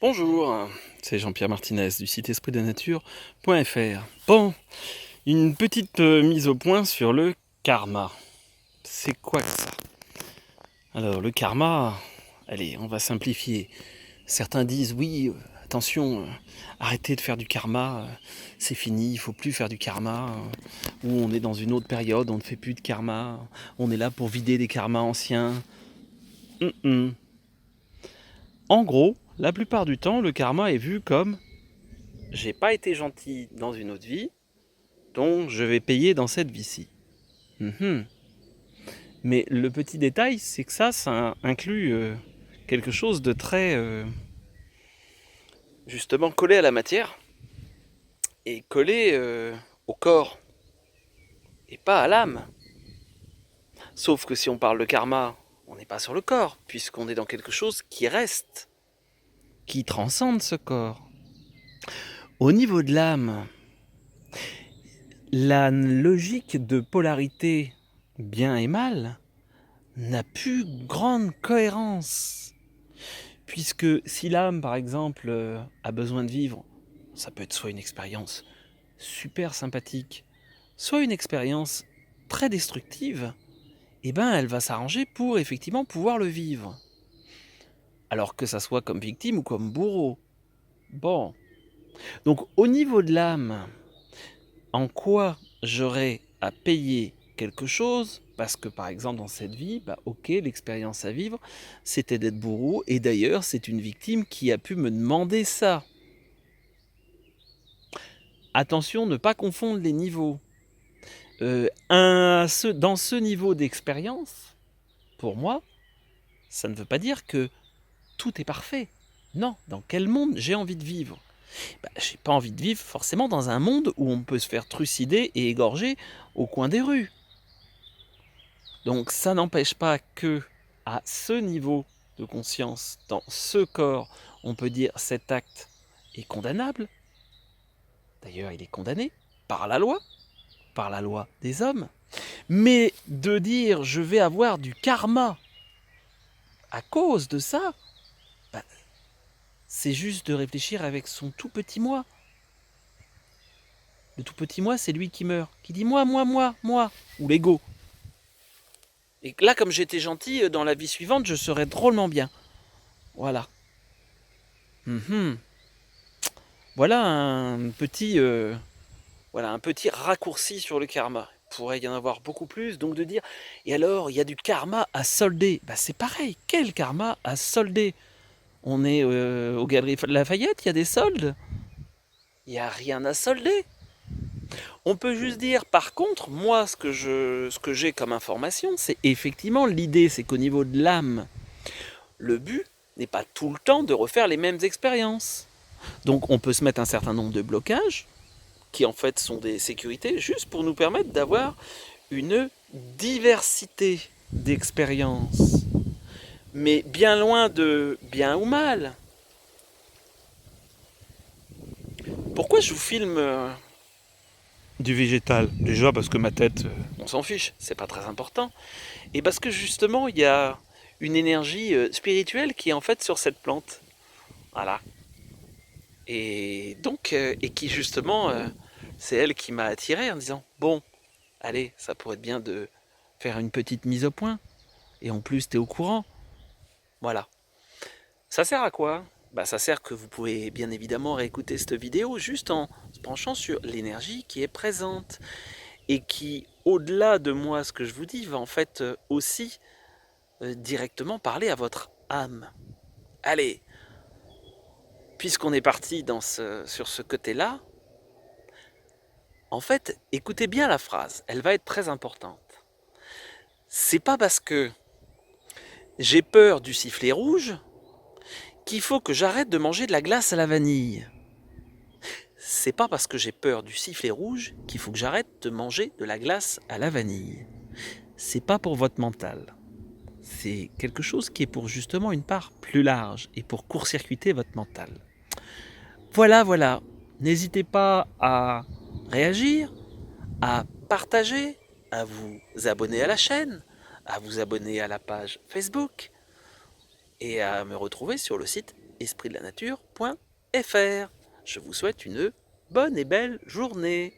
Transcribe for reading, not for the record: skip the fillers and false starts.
Bonjour, c'est Jean-Pierre Martinez du site espritdenature.fr. Bon, une petite mise au point sur le karma. C'est quoi que ça? Alors, le karma, allez, on va simplifier. Certains disent oui, attention, arrêtez de faire du karma, c'est fini, il faut plus faire du karma. Ou on est dans une autre période, on ne fait plus de karma, on est là pour vider des karmas anciens. En gros, la plupart du temps, le karma est vu comme j'ai pas été gentil dans une autre vie, donc je vais payer dans cette vie-ci. Mais le petit détail, c'est que ça inclut quelque chose de très justement collé à la matière et collé au corps et pas à l'âme. Sauf que si on parle de karma, on n'est pas sur le corps, puisqu'on est dans quelque chose qui reste, qui transcende ce corps. Au niveau de l'âme, la logique de polarité bien et mal n'a plus grande cohérence. Puisque si l'âme, par exemple, a besoin de vivre, ça peut être soit une expérience super sympathique, soit une expérience très destructive, et ben elle va s'arranger pour effectivement pouvoir le vivre. Alors que ça soit comme victime ou comme bourreau. Bon. Donc au niveau de l'âme, en quoi j'aurais à payer quelque chose parce que par exemple dans cette vie, ok, l'expérience à vivre, c'était d'être bourreau, et d'ailleurs c'est une victime qui a pu me demander ça. Attention, ne pas confondre les niveaux. Dans ce niveau d'expérience, pour moi, ça ne veut pas dire que tout est parfait. Non, dans quel monde j'ai envie de vivre? J'ai pas envie de vivre forcément dans un monde où on peut se faire trucider et égorger au coin des rues. Donc ça n'empêche pas que, à ce niveau de conscience, dans ce corps, on peut dire cet acte est condamnable. D'ailleurs, il est condamné par la loi des hommes. Mais de dire je vais avoir du karma à cause de ça, c'est juste de réfléchir avec son tout petit moi. Le tout petit moi, c'est lui qui meurt, qui dit moi, ou l'ego. Et là, comme j'étais gentil, dans la vie suivante, je serais drôlement bien. Voilà. Voilà un petit raccourci sur le karma. Il pourrait y en avoir beaucoup plus, donc de dire, et alors, il y a du karma à solder. C'est pareil, quel karma à solder? On est aux Galeries Lafayette, il y a des soldes. Il n'y a rien à solder. On peut juste dire, par contre, moi, ce que j'ai comme information, c'est effectivement l'idée, c'est qu'au niveau de l'âme, le but n'est pas tout le temps de refaire les mêmes expériences. Donc on peut se mettre un certain nombre de blocages, qui en fait sont des sécurités, juste pour nous permettre d'avoir une diversité d'expériences. Mais bien loin de bien ou mal. Pourquoi je vous filme du végétal? Déjà parce que ma tête, on s'en fiche, c'est pas très important. Et parce que justement, il y a une énergie spirituelle qui est en fait sur cette plante. Voilà. Et donc, et qui justement, c'est elle qui m'a attiré en disant, bon, allez, ça pourrait être bien de faire une petite mise au point. Et en plus, t'es au courant. Voilà. Ça sert à quoi? Ça sert que vous pouvez bien évidemment réécouter cette vidéo juste en se penchant sur l'énergie qui est présente et qui, au-delà de moi, ce que je vous dis, va en fait aussi directement parler à votre âme. Allez, puisqu'on est parti sur ce côté-là, en fait, écoutez bien la phrase, elle va être très importante. C'est pas parce que j'ai peur du sifflet rouge qu'il faut que j'arrête de manger de la glace à la vanille. C'est pas parce que j'ai peur du sifflet rouge qu'il faut que j'arrête de manger de la glace à la vanille. C'est pas pour votre mental. C'est quelque chose qui est pour justement une part plus large et pour court-circuiter votre mental. Voilà. N'hésitez pas à réagir, à partager, à vous abonner à la chaîne, à vous abonner à la page Facebook et à me retrouver sur le site espritdelanature.fr. Je vous souhaite une bonne et belle journée.